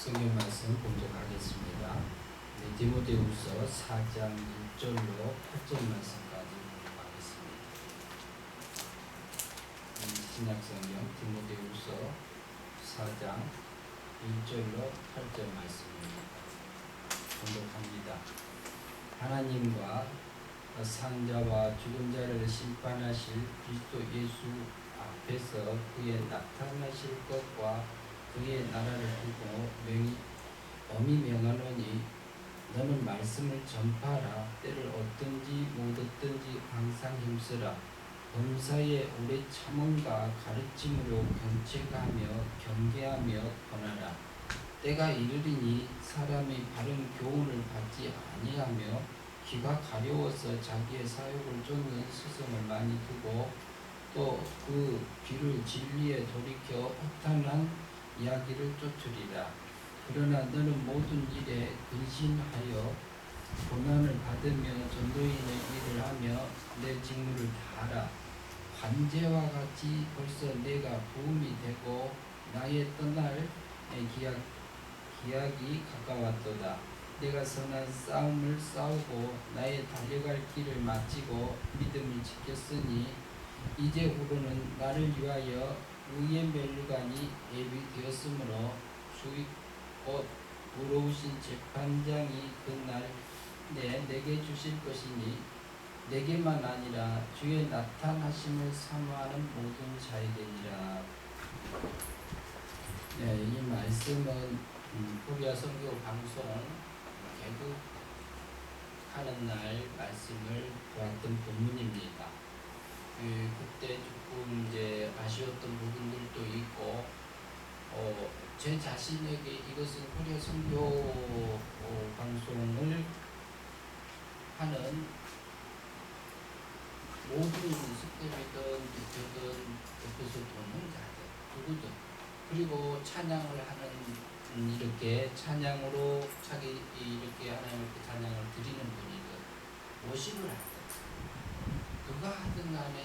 성경 말씀 봉독하겠습니다. 디모데후서 4장 1절로 8절 말씀까지 봉독하겠습니다. 신약성경 디모데후서 4장 1절로 8절 말씀입니다. 봉독합니다. 하나님과 산자와 죽은 자를 심판하실 그리스도 예수 앞에서 그의 나타나실 것과 그의 나라를 두고 엄히 명하노니 너는 말씀을 전파하라. 때를 얻든지 못 얻든지 항상 힘쓰라. 범사에 오래 참음과 가르침으로 경책하며 경계하며 권하라. 때가 이르리니 사람이 바른 교훈을 받지 아니하며 귀가 가려워서 자기의 사욕을 쫓는 스승을 많이 두고 또 그 귀를 진리에 돌이켜 허탄한 이야기를 쫓으리라. 그러나 너는 모든 일에 근신하여 고난을 받으며 전도인의 일을 하며 내 직무를 다하라. 관제와 같이 벌써 내가 부음이 되고 나의 떠날 기약이 가까웠도다. 내가 선한 싸움을 싸우고 나의 달려갈 길을 마치고 믿음을 지켰으니 이제후로는 나를 위하여 의의 멸류관이 예비되었으므로 주의 곧 의로우신 재판장이 그날 내게 주실 것이니 내게만 아니라 주의 나타나심을 사모하는 모든 자에게니라. 이 말씀은 코리아 선교 방송 개국하는 날 말씀을 보았던 본문입니다. 그때 조금 이제 아쉬웠던 부분들도 있고, 제 자신에게 이것은 코리아 선교 방송을 하는 모든 스텝이든 대표든 옆에서 돕는 자들 누구든, 그리고 찬양을 하는 이렇게 찬양으로 자기 이렇게 하나님께 찬양을 드리는 분이든 워십을 하든 그가 하든 간에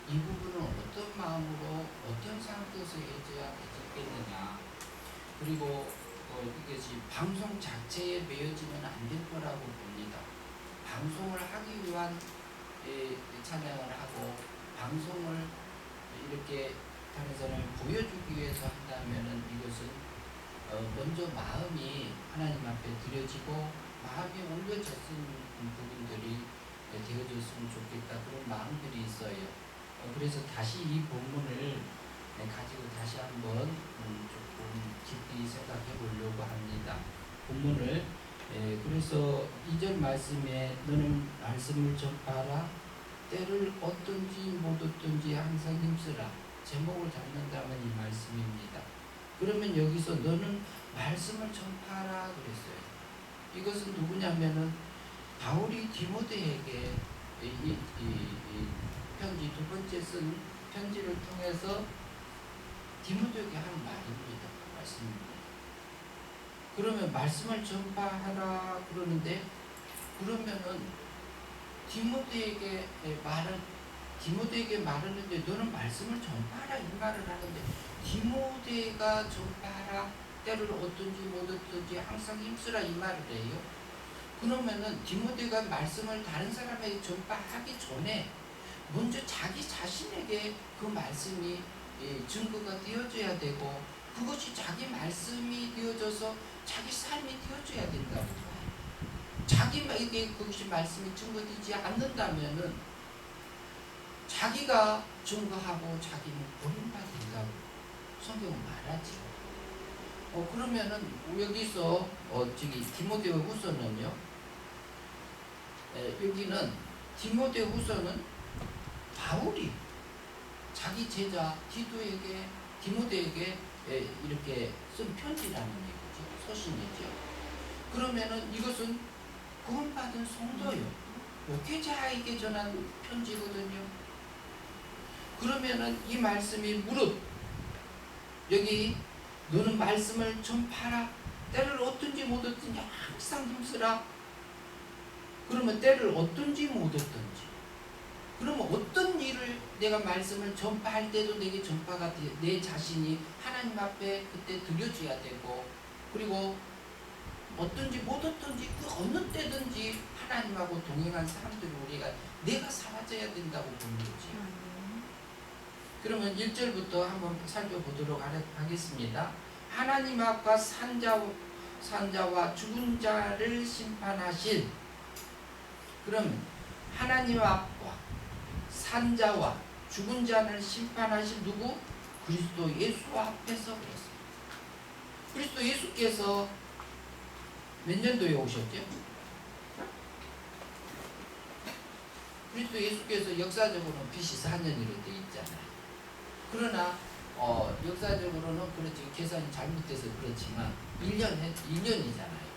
이 부분은 어떤 마음으로 어떤 상태에서 해줘야 되겠느냐, 그리고 이것이 방송 자체에 매여지면 안 될 거라고 봅니다. 방송을 하기 위한 찬양을 하고 방송을 이렇게 다른 사람을 보여주기 위해서 한다면은 이것은 먼저 마음이 하나님 앞에 드려지고 마음이 올려졌은 부분들이 되어졌으면 좋겠다, 그런 마음들이 있어요. 그래서 다시 이 본문을 가지고 다시 한번 조금 깊이 생각해 보려고 합니다. 본문을 그래서 2절 말씀에 너는 말씀을 전파하라. 때를 얻든지 못 얻든지 항상 힘쓰라. 제목을 잡는다면 이 말씀입니다. 그러면 여기서 너는 말씀을 전파하라 그랬어요. 이것은 누구냐면은 바울이 디모데에게 이 편지, 두 번째 쓴 편지를 통해서 디모데에게 하는 말입니다. 말씀입니다. 그러면 말씀을 전파하라 그러는데, 그러면은 디모데에게 말하는데 너는 말씀을 전파하라 이 말을 하는데, 디모데가 전파하라, 때를 얻든지 못 얻든지 항상 힘쓰라 이 말을 해요. 그러면은 디모데가 말씀을 다른 사람에게 전파하기 전에 먼저 자기 자신에게 그 말씀이 증거가 되어져야 되고, 그것이 자기 말씀이 되어져서 자기 삶이 되어져야 된다고 봐요. 자기에게 그것이 말씀이 증거되지 않는다면은 자기가 증거하고 자기는 버림받는다고 성경은 말하지. 그러면은 여기서 디모데후서는요. 여기는 디모데후서는 바울이 자기 제자 디모데에게 이렇게 쓴 편지라는 얘기죠. 서신이죠. 그러면은 이것은 구원받은 성도요, 목회자에게 전한 편지거든요. 그러면은 이 말씀이 무릇 여기 너는 말씀을 전파하라. 때를 얻든지 못 얻든지 항상 힘쓰라. 그러면 때를 얻든지 못 얻든지, 그러면 어떤 일을 내가 말씀을 전파할 때도 내게 전파가 내 자신이 하나님 앞에 그때 드려줘야 되고, 그리고 어떤지 못 어떤지 그 어느 때든지 하나님하고 동행한 사람들이 우리가 내가 사라져야 된다고 보는 거지. 그러면 1절부터 한번 살펴보도록 하겠습니다. 하나님 앞과 산자와 죽은 자를 심판하실. 그럼 하나님 앞과 산자와 죽은 자를 심판하실 누구? 그리스도 예수 앞에서 그랬어요. 그리스도 예수께서 몇 년도에 오셨죠? 그리스도 예수께서 역사적으로는 BC 4년으로 되어 있잖아요. 그러나 역사적으로는 그렇지 계산이 잘못돼서 그렇지만 1년이잖아요.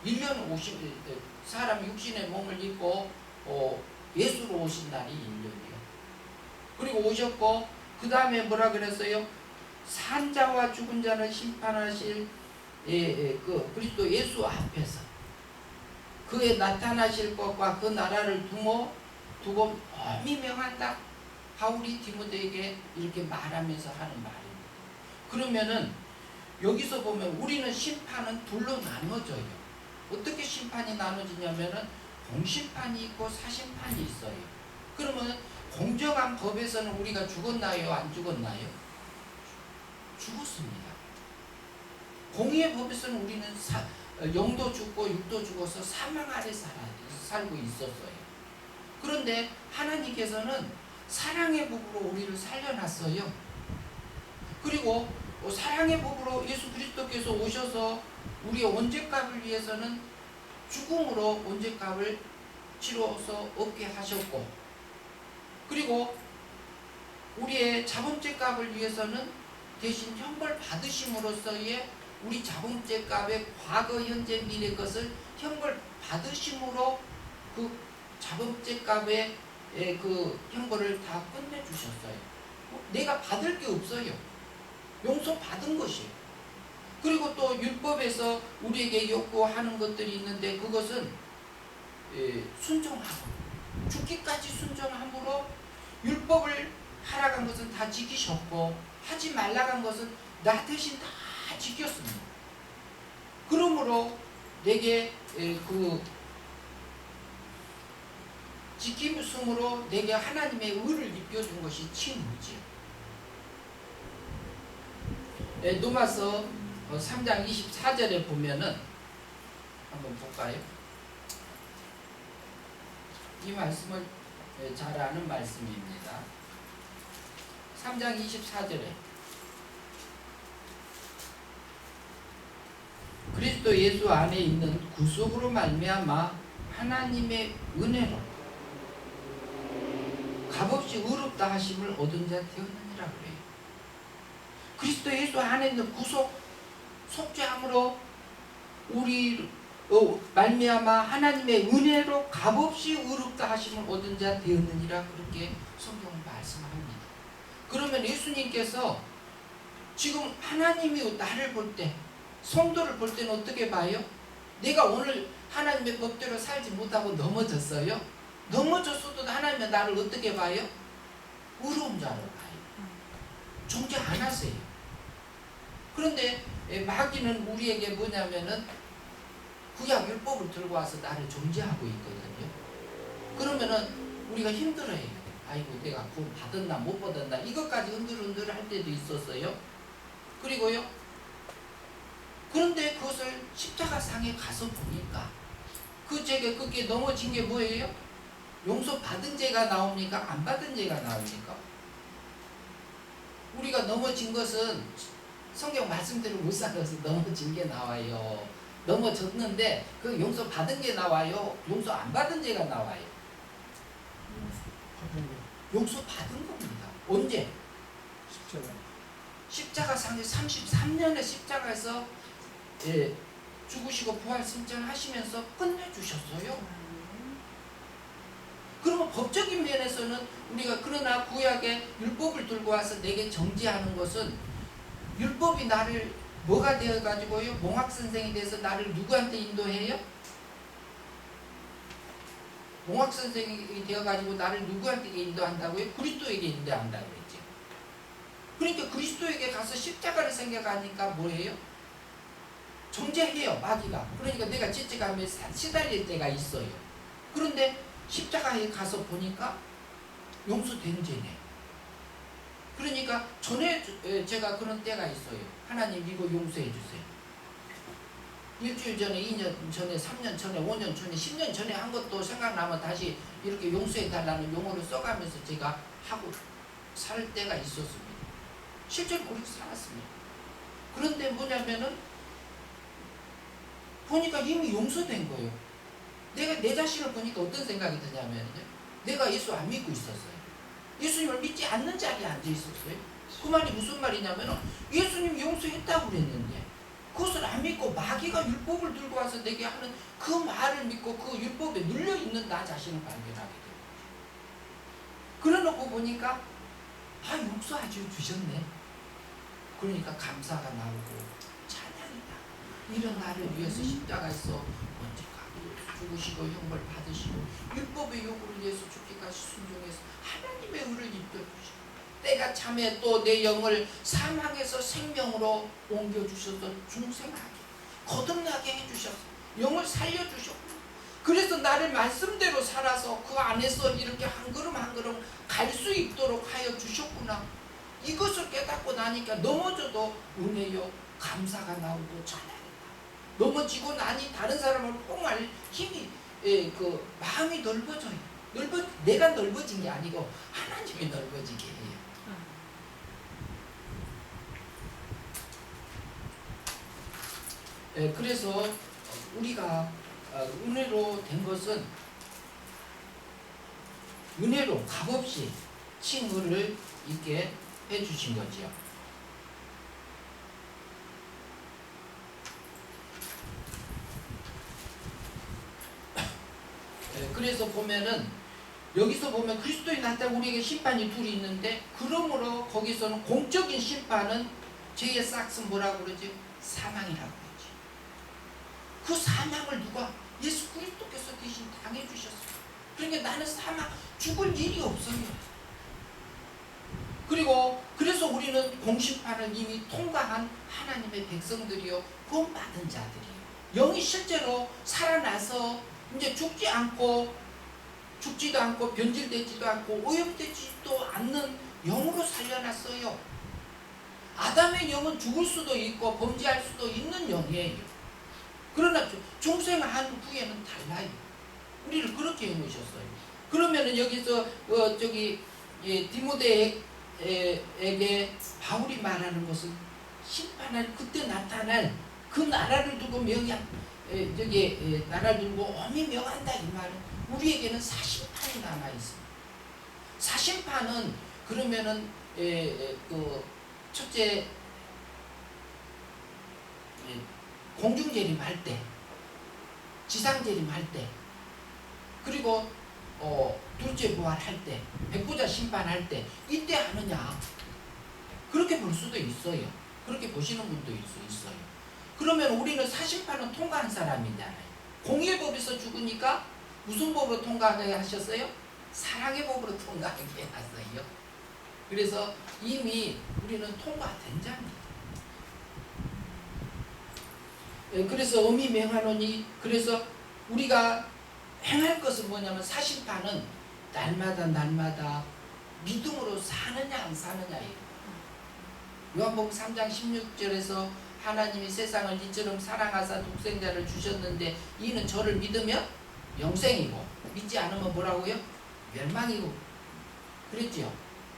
1년 오신 사람이 육신의 몸을 입고 예수로 오신 날이 1년이에요. 그리고 오셨고 그 다음에 뭐라 그랬어요? 산자와 죽은 자는 심판하실 그 그리스도 예수 앞에서 그의 나타나실 것과 그 나라를 두고 엄히 명한다. 바울이 디모데에게 이렇게 말하면서 하는 말입니다. 그러면은 여기서 보면 우리는 심판은 둘로 나눠져요. 어떻게 심판이 나눠지냐면은 공심판이 있고 사심판이 있어요. 그러면 공정한 법에서는 우리가 죽었나요? 안 죽었나요? 죽었습니다. 공의의 법에서는 우리는 영도 죽고 육도 죽어서 사망 아래 살고 있었어요. 그런데 하나님께서는 사랑의 법으로 우리를 살려놨어요. 그리고 사랑의 법으로 예수 그리스도께서 오셔서 우리의 원죄값을 위해서는 죽음으로 원죄값을 치러서 얻게 하셨고, 그리고 우리의 자범죄값을 위해서는 대신 형벌 받으심으로써의 우리 자범죄값의 과거, 현재, 미래 것을 형벌 받으심으로 그 자범죄값의 그 형벌을 다 끝내주셨어요. 내가 받을 게 없어요. 용서 받은 것이에요. 그리고 또 율법에서 우리에게 요구하는 것들이 있는데 그것은 순종하고 죽기까지 순종함으로 율법을 하라간 것은 다 지키셨고 하지 말라간 것은 나 대신 다 지켰습니다. 그러므로 내게 그 지킴으로 내게 하나님의 의를 입혀준 것이 칭의지요. 로마서 3장 24절에 보면은 한번 볼까요? 이 말씀을 잘 아는 말씀입니다. 3장 24절에 그리스도 예수 안에 있는 구속으로 말미암아 하나님의 은혜로 값없이 의롭다 하심을 얻은 자 되었느니라 그래요. 그리스도 예수 안에 있는 구속, 속죄함으로 우리 말미암아 하나님의 은혜로 값없이 의롭다 하심을 얻은 자 되었느니라 그렇게 성경은 말씀합니다. 그러면 예수님께서 지금 하나님이 나를 볼 때, 성도를 볼 때는 어떻게 봐요? 내가 오늘 하나님의 법대로 살지 못하고 넘어졌어요. 넘어졌어도 하나님은 나를 어떻게 봐요? 의로운 자로 봐요. 정죄 안 하세요. 그런데 마귀는 우리에게 뭐냐면은 구약 율법을 들고 와서 나를 정죄하고 있거든요. 그러면은 우리가 힘들어해요. 아이고 내가 구원 받았나 못 받았나 이것까지 흔들흔들 할 때도 있었어요. 그리고요. 그런데 그것을 십자가상에 가서 보니까 그 죄가 그게 넘어진 게 뭐예요? 용서 받은 죄가 나옵니까? 안 받은 죄가 나옵니까? 우리가 넘어진 것은 성경 말씀대로 못 살아서 넘어진 게 나와요. 넘어졌는데 그 용서 받은 게 나와요. 용서 안 받은 죄가 나와요. 용서 받은 겁니다. 언제? 십자가상에 33년의 십자가에서 죽으시고 부활 승천하시면서 끝내주셨어요. 그러면 법적인 면에서는 우리가 그러나 구약의 율법을 들고 와서 내게 정죄하는 것은 율법이 나를 뭐가 되어가지고요? 몽학선생이 돼서 나를 누구한테 인도해요? 몽학선생이 되어가지고 나를 누구한테 인도한다고요? 그리스도에게 인도한다고 그랬죠. 그러니까 그리스도에게 가서 십자가를 생각하니까 뭐예요? 정죄해요, 마귀가. 그러니까 내가 죄책감에 시달릴 때가 있어요. 그런데 십자가에 가서 보니까 용서된 죄네. 그러니까 전에 제가 그런 때가 있어요. 하나님 이거 용서해 주세요. 일주일 전에, 2년 전에, 3년 전에, 5년 전에, 10년 전에 한 것도 생각나면 다시 이렇게 용서해 달라는 용어를 써가면서 제가 하고 살 때가 있었습니다. 실제로 그렇게 살았습니다. 그런데 뭐냐면은 보니까 이미 용서된 거예요. 내가 내 자신을 보니까 어떤 생각이 드냐면요, 내가 예수 안 믿고 있었어요. 예수님을 믿지 않는 자리에 앉아 있었어요. 그 말이 무슨 말이냐면 예수님 용서했다고 그랬는데 그것을 안 믿고 마귀가 율법을 들고 와서 내게 하는 그 말을 믿고 그 율법에 눌려있는 나 자신을 발견하게 돼요. 그래놓고 보니까 용서해 주셨네. 그러니까 감사가 나오고 찬양이다. 이런 나를 위해서 십자가에서 언제가 죽으시고 형벌 받으시고 율법의 요구를 위해서 죽기까지 순종해서 하나님의 의를 입혀주시고 때가 참에 또 내 영을 사망에서 생명으로 옮겨주셔서 중생하게 거듭나게 해주셔서 영을 살려주셨고, 그래서 나를 말씀대로 살아서 그 안에서 이렇게 한 걸음 한 걸음 갈 수 있도록 하여 주셨구나. 이것을 깨닫고 나니까 넘어져도 은혜요 감사가 나오고 찬양이다. 넘어지고 나니 다른 사람을 포용할 힘이 그 마음이 넓어져요. 내가 넓어진 게 아니고 하나님이 넓어지게 해요. 그래서 우리가 은혜로 된 것은 은혜로 값없이 칭의를 있게 해주신 거지요. 그래서 보면은 여기서 보면 그리스도의 나타나 우리에게 심판이 둘이 있는데, 그러므로 거기서는 공적인 심판은 죄의 싹은 뭐라고 그러지? 사망이라고 그러지. 그 사망을 누가? 예수 그리스도께서 대신 당해주셨어요. 그러니까 나는 죽을 일이 없어요. 그리고 그래서 우리는 공심판을 이미 통과한 하나님의 백성들이요 구원받은 자들이에요. 영이 실제로 살아나서 이제 죽지도 않고 변질되지도 않고 오염되지도 않는 영으로 살려놨어요. 아담의 영은 죽을 수도 있고 범죄할 수도 있는 영이에요. 그러나 중생한 후에는 달라요. 우리를 그렇게 해놓으셨어요. 그러면은 여기서 디모데에게 바울이 말하는 것은 심판할 그때 나타날 그 나라를 두고 나라를 두고 엄히 명한다, 이 말은 우리에게는 사심판이 남아 있습니다. 사심판은 그러면은 그 첫째 공중재림할 때, 지상재림할 때, 그리고 둘째 부활할 때, 백보자 심판할 때, 이때 하느냐, 그렇게 볼 수도 있어요. 그렇게 보시는 분도 있어요. 그러면 우리는 사심판은 통과한 사람이잖아요. 공의의 법에서 죽으니까 무슨 법으로 통과하게 하셨어요? 사랑의 법으로 통과하게 해놨어요. 그래서 이미 우리는 통과된 자입니다. 그래서 엄히 명하노니, 그래서 우리가 행할 것은 뭐냐면 사심판은 날마다 믿음으로 사느냐 안 사느냐예요. 요한복음 3장 16절에서 하나님이 세상을 이처럼 사랑하사 독생자를 주셨는데 이는 저를 믿으면 영생이고 믿지 않으면 뭐라고요? 멸망이고 그랬지요.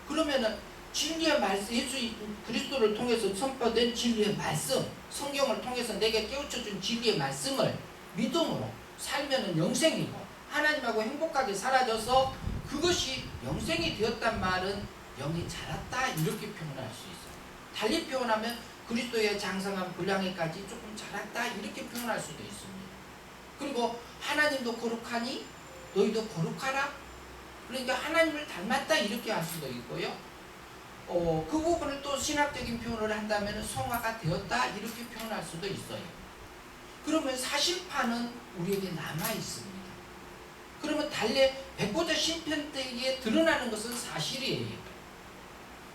그러면은 진리의 말씀, 예수 그리스도를 통해서 선포된 진리의 말씀, 성경을 통해서 내게 깨우쳐준 진리의 말씀을 믿음으로 살면은 영생이고 하나님하고 행복하게 살아져서 그것이 영생이 되었단 말은 영이 자랐다, 이렇게 표현할 수 있어요. 달리 표현하면 그리스도의 장성한 분량에까지 조금 자랐다, 이렇게 표현할 수도 있습니다. 그리고 하나님도 거룩하니 너희도 거룩하라, 그러니까 하나님을 닮았다, 이렇게 할 수도 있고요. 그 부분을 또 신학적인 표현을 한다면 성화가 되었다, 이렇게 표현할 수도 있어요. 그러면 사심판은 우리에게 남아 있습니다. 그러면 달래 백보자 심판 때에 드러나는 것은 사실이에요.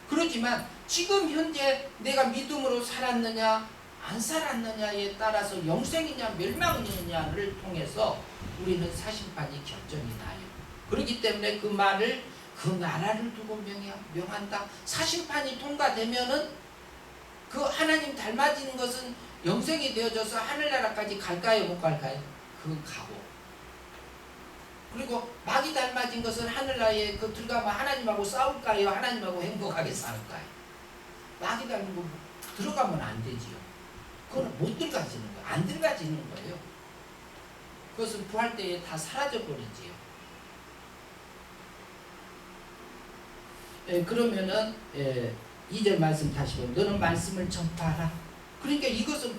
그렇지만 지금 현재 내가 믿음으로 살았느냐 안 살았느냐에 따라서 영생이냐 멸망이냐를 통해서 우리는 사심판이 결정이 나요. 그렇기 때문에 그 말을 그 나라를 두고 명한다. 사심판이 통과되면은 그 하나님 닮아지는 것은 영생이 되어져서 하늘나라까지 갈까요? 못 갈까요? 그건 가고. 그리고 마귀 닮아진 것은 하늘나라에 그 들어가면 하나님하고 싸울까요? 하나님하고 행복하게 살까요? 마귀 닮은 거 들어가면 안 되지요. 그건 못 들어가지는 거예요. 안 들어가지는 거예요. 그것은 부활 때에 다 사라져 버리지요. 그러면은 2절 말씀 다시 보면 너는 말씀을 전파하라. 그러니까 이것은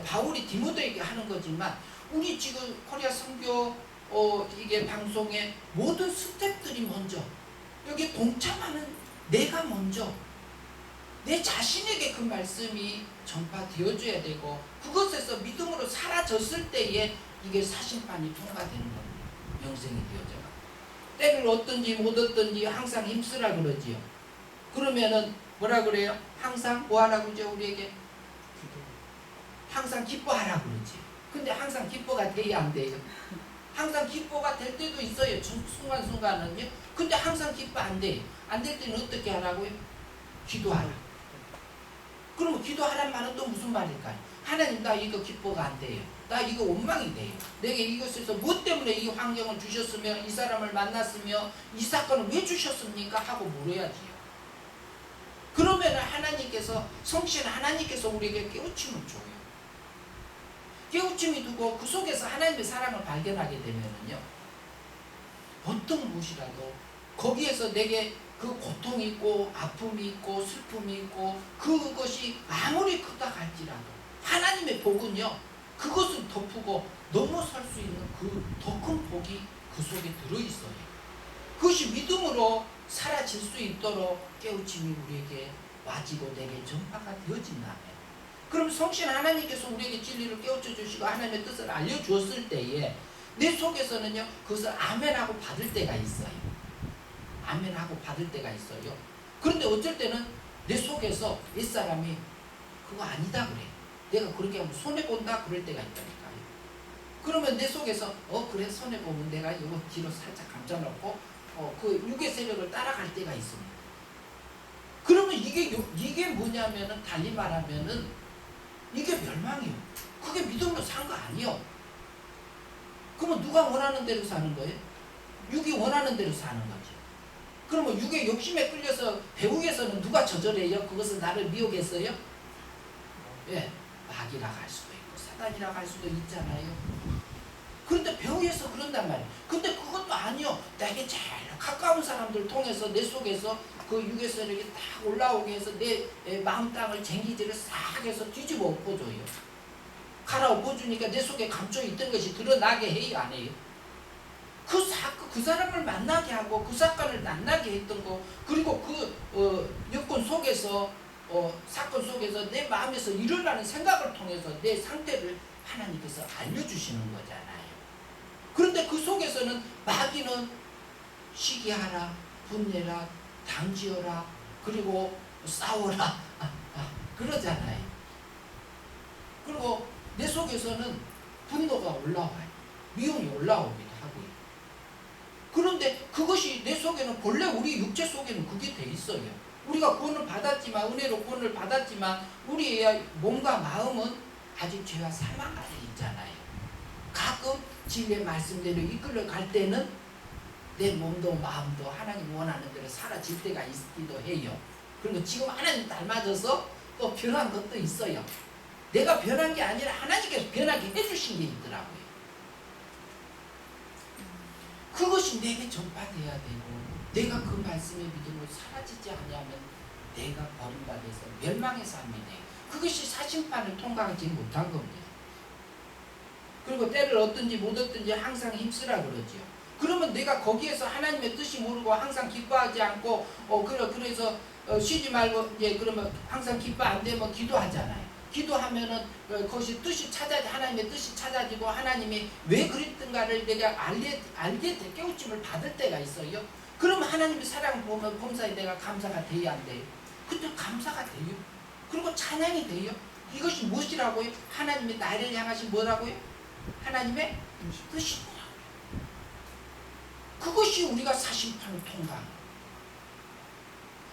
바울이 디모데에게 하는 거지만 우리 지금 코리아 선교 이게 방송의 모든 스태프들이 먼저 여기 동참하는 내가 먼저 내 자신에게 그 말씀이 전파되어줘야 되고 그것에서 믿음으로 사라졌을 때에 이게 사심판이 통과되는 겁니다. 영생이 되어져가. 때를 얻든지 못 얻든지 항상 힘쓰라 그러지요. 그러면은 뭐라 그래요? 항상 뭐 하라고 그러죠? 우리에게 항상 기뻐하라 그러지. 근데 항상 기뻐가 돼야 안 돼요? 항상 기뻐가 될 때도 있어요. 순간순간은요. 근데 항상 기뻐 안 돼요. 안 될 때는 어떻게 하라고요? 기도하라. 그러면 기도하란 말은 또 무슨 말일까요? 하나님 나 이거 기뻐가 안 돼요. 나 이거 원망이 돼요. 내게 이것에서 무엇 때문에 이 환경을 주셨으며 이 사람을 만났으며 이 사건을 왜 주셨습니까? 하고 물어야지요. 그러면 하나님께서 성신 하나님께서 우리에게 깨우침을 줘요. 깨우침이 두고 그 속에서 하나님의 사랑을 발견하게 되면은요. 어떤 무엇이라도 거기에서 내게 그 고통이 있고 아픔이 있고 슬픔이 있고 그것이 아무리 크다 할지라도 하나님의 복은요. 그것을 덮고 넘어설 수 있는 그 더 큰 복이 그 속에 들어있어요. 그것이 믿음으로 사라질 수 있도록 깨우침이 우리에게 와지고 내게 전파가 되어진다면 그럼 성신 하나님께서 우리에게 진리를 깨우쳐 주시고 하나님의 뜻을 알려주었을 때에 내 속에서는요 그것을 아멘하고 받을 때가 있어요. 아멘하고 받을 때가 있어요. 그런데 어쩔 때는 내 속에서 윗사람이 그거 아니다 그래. 내가 그렇게 하면 손해본다 그럴 때가 있다니까요. 그러면 내 속에서 그래 손해보면 내가 이거 뒤로 살짝 감춰놓고 그 육의 세력을 따라갈 때가 있습니다. 그러면 이게 뭐냐면은 달리 말하면은 이게 멸망이요. 그게 믿음으로 산 거 아니요. 그러면 누가 원하는 대로 사는 거예요? 육이 원하는 대로 사는 거죠. 그러면 육의 욕심에 끌려서 배후에서는 누가 저절해요? 그것은 나를 미혹했어요? 예, 마귀라고 할 수도 있고 사단이라고 할 수도 있잖아요. 그런데 배후에서 그런단 말이에요. 근데 그것도 아니요. 내게 제일 가까운 사람들 통해서 내 속에서 그 육의 세력이 딱 올라오게 해서 내 마음 땅을 쟁기질을 싹 해서 뒤집어 엎어줘요. 갈아엎어주니까 내 속에 감춰있던 것이 드러나게 해요, 안 해요? 그 사람을 만나게 하고 그 사건을 만나게 했던 거 그리고 그 여건 속에서 사건 속에서 내 마음에서 일어나는 생각을 통해서 내 상태를 하나님께서 알려주시는 거잖아요. 그런데 그 속에서는 마귀는 시기하라, 분내라, 당지어라, 그리고 싸워라 그러잖아요. 그리고 내 속에서는 분노가 올라와요. 미움이 올라오기도 하고요. 그런데 그것이 내 속에는 본래 우리 육체 속에는 그게 돼 있어요. 우리가 구원을 받았지만 은혜로 구원을 받았지만 우리의 몸과 마음은 아직 죄와 사망 아래 있잖아요. 가끔 진리의 말씀대로 이끌려 갈 때는 내 몸도 마음도 하나님 원하는 대로 사라질 때가 있기도 해요. 그리고 지금 하나님 닮아져서 또 변한 것도 있어요. 내가 변한 게 아니라 하나님께서 변하게 해주신 게 있더라고요. 그것이 내게 전파돼야 되고 내가 그 말씀의 믿음으로 사라지지 않으면 내가 버림받아서 멸망의 삶이 돼요. 그것이 사심판을 통과하지 못한 겁니다. 그리고 때를 얻든지 못 얻든지 항상 힘쓰라 그러지요. 그러면 내가 거기에서 하나님의 뜻이 모르고 항상 기뻐하지 않고 그래서 쉬지 말고 이제 그러면 항상 기뻐 안 되면 기도하잖아요. 기도하면은 그것이 뜻이 하나님의 뜻이 찾아지고 하나님이 왜 그랬던가를 내가 알게 돼 깨우침을 받을 때가 있어요. 그럼 하나님의 사랑 보면 범사에 내가 감사가 돼야 안 돼요. 그때 감사가 돼요. 그리고 찬양이 돼요. 이것이 무엇이라고요? 하나님의 나를 향하신 뭐라고요? 하나님의 뜻이구나. 그것이 우리가 사심판을 통과하는.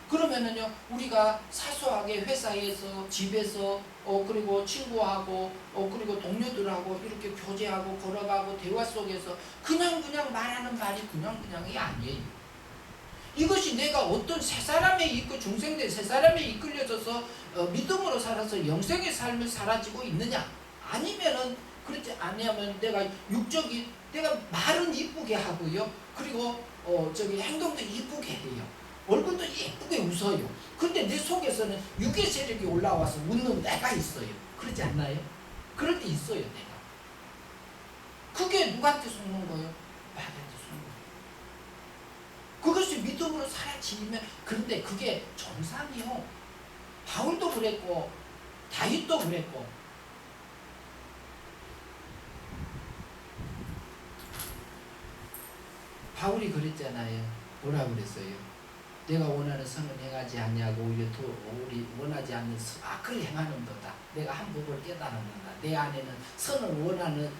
그러면은요, 우리가 사소하게 회사에서, 집에서, 그리고 친구하고, 그리고 동료들하고 이렇게 교제하고 걸어가고 대화 속에서 그냥 말하는 말이 그냥이 아니에요. 이것이 내가 어떤 새 사람에 이끌 중생된 새 사람에 이끌려져서 믿음으로 살아서 영생의 삶을 살아지고 있느냐? 아니면은 그렇지 않으면 내가 육적인 내가 말은 이쁘게 하고요. 그리고 행동도 이쁘게 해요. 얼굴도 예쁘게 웃어요. 근데 내 속에서는 육의 세력이 올라와서 웃는 내가 있어요. 그렇지 않나요? 그럴 때 있어요, 내가. 그게 누구한테 속는 거예요? 나한테 속는 거예요. 그것이 믿음으로 사라지면, 그런데 그게 정상이요. 바울도 그랬고 다윗도 그랬고. 바울이 그랬잖아요. 뭐라 그랬어요? 내가 원하는 선을 행하지 않냐고 오히려 우리 원하지 않는 악을 행하는도다. 내가 한 법을 깨달았는다. 내 안에는 선을 원하는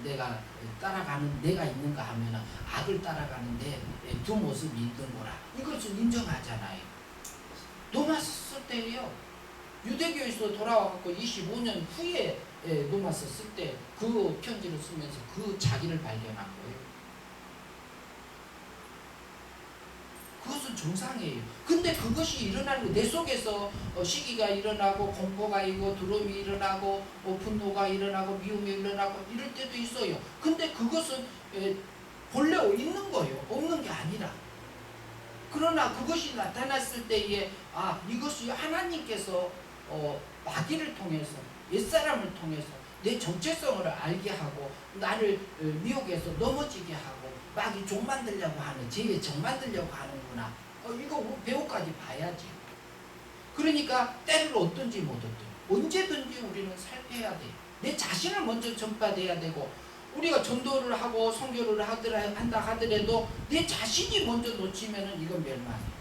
내가 따라가는 내가 있는가 하면은 악을 따라가는 내 두 모습이 있는구나. 이것을 인정하잖아요. 노마스 쓸 때요. 유대교에서 돌아와갖고 25년 후에 노마스 쓸 때 그 편지를 쓰면서 그 자기를 발견한 거예요. 그것은 정상이에요. 근데 그것이 일어나는 거, 내 속에서 시기가 일어나고 공포가 있고 두려움이 일어나고 분노가 일어나고 미움이 일어나고 이럴 때도 있어요. 근데 그것은 본래 있는 거예요. 없는 게 아니라. 그러나 그것이 나타났을 때에 이것이 하나님께서 마귀를 통해서 옛사람을 통해서 내 정체성을 알게 하고 나를 미혹해서 넘어지게 하고 마귀 종 만들려고 하는 죄의 정 만들려고 하는구나. 이거 배우까지 봐야지. 그러니까 때를 얻든지 못 얻든 언제든지 우리는 살펴야 돼. 내 자신을 먼저 전파돼야 되고, 우리가 전도를 하고 선교를 한다 하더라도 내 자신이 먼저 놓치면은 이건 멸망이에요.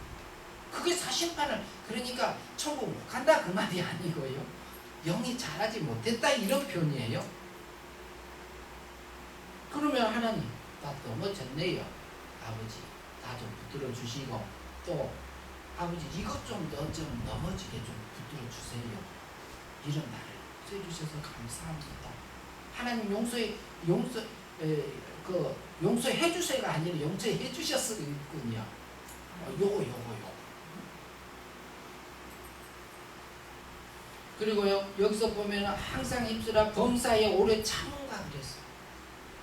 그게 사심판을, 그러니까 천국 못 간다 그 말이 아니고요. 영이 자라지 못했다 이런 표현이에요. 그러면 하나님 나 넘어졌네요. 아버지 나 좀 붙들어 주시고, 또 아버지 이것 좀 넘어지게 좀 붙들어 주세요. 이런 말을 써주셔서 감사합니다. 하나님 용서해 주세요가 아니라 용서해 주셨군요. 요거. 그리고요, 여기서 보면 항상 힘쓰라 범사에 오래 참은가 그랬어요.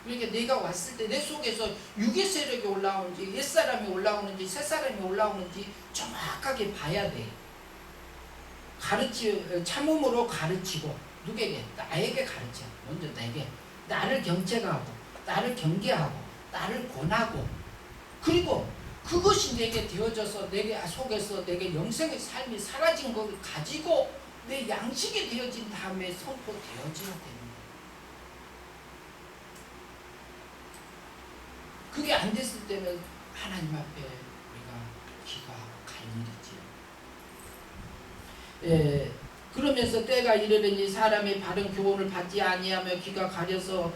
그러니까 내가 왔을 때 내 속에서 육의 세력이 올라오는지 옛사람이 올라오는지 새사람이 올라오는지 정확하게 봐야 돼. 참음으로 가르치고, 누구에게? 나에게 가르쳐. 먼저 내게. 나를 경책하고 나를 경계하고 나를 권하고, 그리고 그것이 내게 되어져서 내게 속에서 내게 영생의 삶이 사라진 것을 가지고 내 양식이 되어진 다음에 선포되어져야 됩니다. 그게 안 됐을 때는 하나님 앞에 우리가 기도하고 갈 일이지요. 그러면서 때가 이르려니 사람의 바른 교훈을 받지 아니하며 귀가 가려워서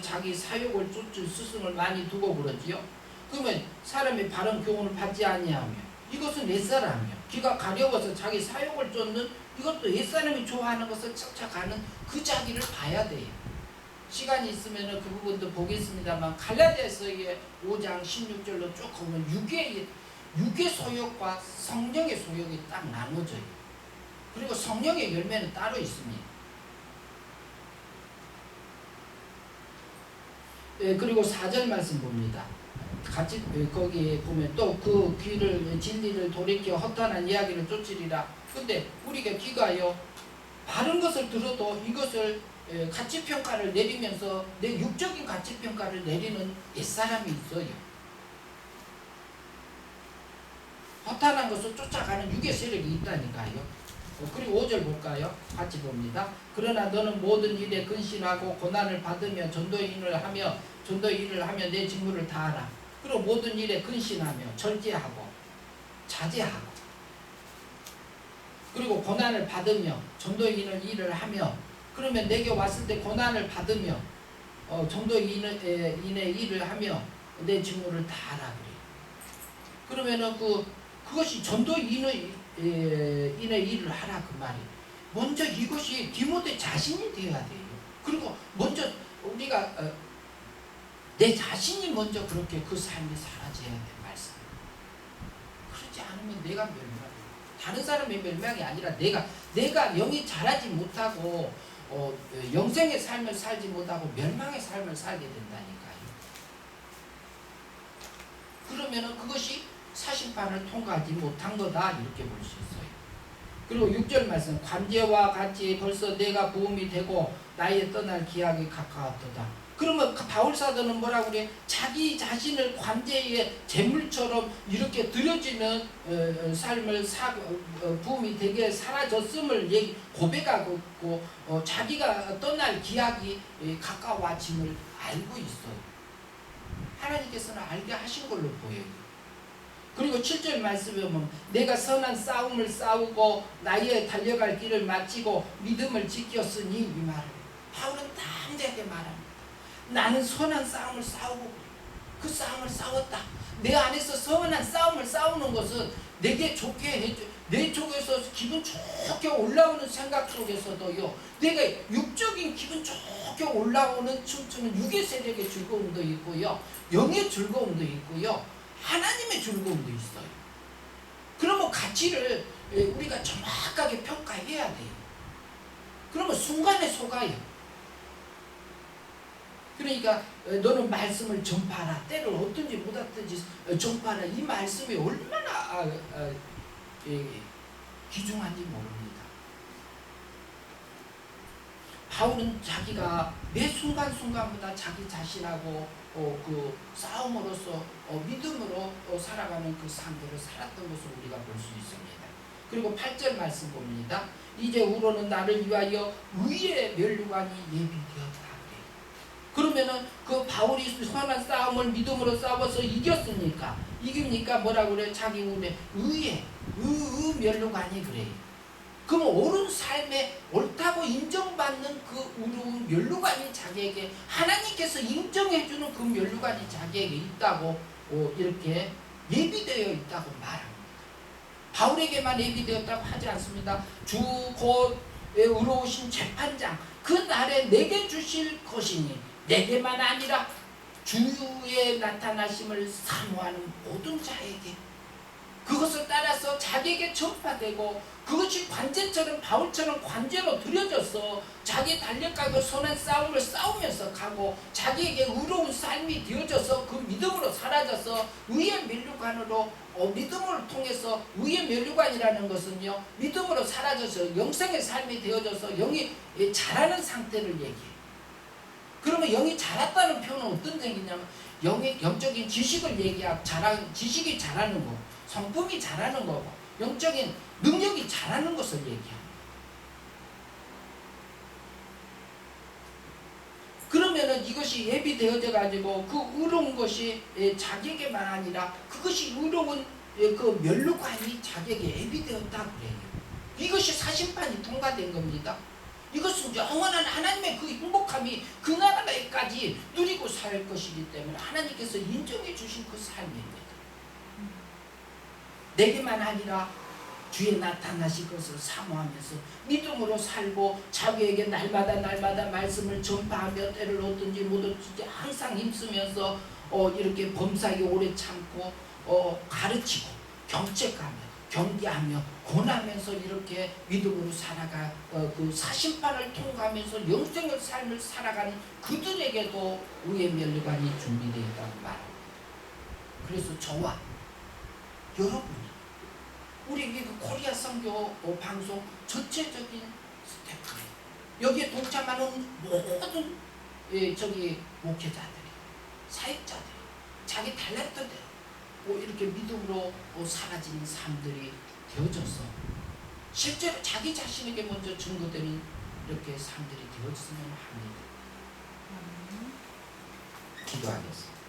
자기 사욕을 쫓을 스승을 많이 두고 그러지요. 그러면 사람의 바른 교훈을 받지 아니하며, 이것은 옛사람이요. 귀가 가려워서 자기 사욕을 쫓는, 이것도 옛사람이 좋아하는 것을 쫓아가는 그 자기를 봐야 돼요. 시간이 있으면 그 부분도 보겠습니다만, 갈라디아서의 5장 16절로 쭉 보면 육의 소욕과 성령의 소욕이 딱 나눠져요. 그리고 성령의 열매는 따로 있습니다. 그리고 4절 말씀 봅니다. 같이 거기에 보면 또 그 귀를 진리를 돌이켜 허탄한 이야기를 쫓으리라. 근데 우리가 귀가요, 바른 것을 들어도 이것을 가치평가를 내리면서 내 육적인 가치평가를 내리는 옛사람이 있어요. 허탄한 것을 쫓아가는 육의 세력이 있다니까요. 그리고 5절 볼까요? 같이 봅니다. 그러나 너는 모든 일에 근신하고 고난을 받으며 전도의 일을 하며 내 직무를 다하라. 그리고 모든 일에 근신하며 절제하고 자제하고. 그리고 고난을 받으며 전도인의 일을 하며, 그러면 내게 왔을 때 고난을 받으며 전도인의 일을 하며 내 직무를 다 하라 그래. 그러면은 그것이 전도인의 일을 하라 그 말이. 먼저 이것이 디모데 자신이 되어야 돼요. 그리고 먼저 우리가 내 자신이 먼저 그렇게 그 삶이 사라져야 돼 말씀. 그렇지 않으면 내가 멸망. 다른 사람의 멸망이 아니라 내가 영이 자라지 못하고 영생의 삶을 살지 못하고 멸망의 삶을 살게 된다니까요. 그러면은 그것이 사심판을 통과하지 못한 거다 이렇게 볼 수 있어요. 그리고 6절 말씀, 관제와 같이 벌써 내가 부음이 되고 나의 떠날 기약이 가까웠도다. 그러면 바울 사도는 뭐라고 그래? 자기 자신을 관제의 제물처럼 이렇게 드려지는 삶을 부음이 되게 사라졌음을 고백하고 있고, 자기가 떠날 기약이 가까워짐을 알고 있어요. 하나님께서는 알게 하신 걸로 보여요. 그리고 7절 말씀에 보면 내가 선한 싸움을 싸우고 나의 달려갈 길을 마치고 믿음을 지켰으니 이 말을 바울은 담대하게 말합니다. 나는 선한 싸움을 싸우고 그 싸움을 싸웠다. 내 안에서 선한 싸움을 싸우는 것은 내게 좋게 해줘. 내 쪽에서 기분 좋게 올라오는 생각 속에서도요, 내가 육적인 기분 좋게 올라오는 춤추는 육의 세력의 즐거움도 있고요, 영의 즐거움도 있고요, 하나님의 즐거움도 있어요. 그러면 가치를 우리가 정확하게 평가해야 돼요. 그러면 순간에 속아요. 그러니까 너는 말씀을 전파하라. 때를 어떤지 못하든지 전파하라. 이 말씀이 얼마나 귀중한지 모릅니다. 바울은 자기가 매 순간순간마다 자기 자신하고 그 싸움으로서 믿음으로 살아가는 그 삶들을 살았던 것을 우리가 볼 수 있습니다. 그리고 8절 말씀 봅니다. 이제 우로는 나를 위하여 의의 면류관이 예비되었다. 그러면은 그 바울이 선한 싸움을 믿음으로 싸워서 이겼으니까, 이깁니까? 뭐라고 그래? 자기 의의 면류관이 그래. 그럼 옳은 삶에 옳다고 인정받는 그 의로운 면류관이 자기에게, 하나님께서 인정해주는 그 면류관이 자기에게 있다고 이렇게 예비되어 있다고 말합니다. 바울에게만 예비되었다고 하지 않습니다. 주 곧 의로우신 재판장 그 날에 내게 주실 것이니, 내게만 아니라 주의 나타나심을 사모하는 모든 자에게 그것을 따라서 자기에게 전파되고, 그것이 관제처럼 바울처럼 관제로 드려져서 자기 달력가고 선한 싸움을 싸우면서 가고, 자기에게 의로운 삶이 되어져서 그 믿음으로 사라져서 의의 면류관으로 믿음을 통해서, 의의 면류관이라는 것은요, 믿음으로 사라져서 영생의 삶이 되어져서 영이 자라는 상태를 얘기해요. 그러면 영이 자랐다는 표현은 어떤 얘기냐면, 영적인 지식을 얘기하고, 지식이 자라는 거, 성품이 자라는 거고, 영적인 능력이 자라는 것을 얘기합니다. 그러면은 이것이 예비되어져 가지고 그 의로운 것이 자기에게만 아니라 그것이 의로운 그 면류관이 자기에게 예비되었다고 그래요. 이것이 사심판이 통과된 겁니다. 이것은 영원한 하나님의 그 행복함이 그 나라에까지 누리고 살 것이기 때문에 하나님께서 인정해 주신 그 삶입니다. 내게만 아니라 주의 나타나실 것을 사모하면서 믿음으로 살고, 자기에게 날마다 말씀을 전파하며 때를 얻든지 못 얻든지 항상 힘쓰면서 이렇게 범사에 오래 참고 가르치고 경책하며 경계하며 고나면서 이렇게 믿음으로 살아가 그 사심판을 통과하면서 영생의 삶을 살아가는 그들에게도 의의 면류관이 준비되어 있다고 말합니다. 그래서 저와 여러분이 우리 그 코리아 선교 방송 전체적인 스태프, 여기에 동참하는 모든 목회자들이, 사역자들이 자기 탤런트대로 이렇게 믿음으로 사라지는 삶들이 되어져서 실제로 자기 자신에게 먼저 증거되는 이렇게 삶들이 되어졌으면 합니다. 기도하겠습니다.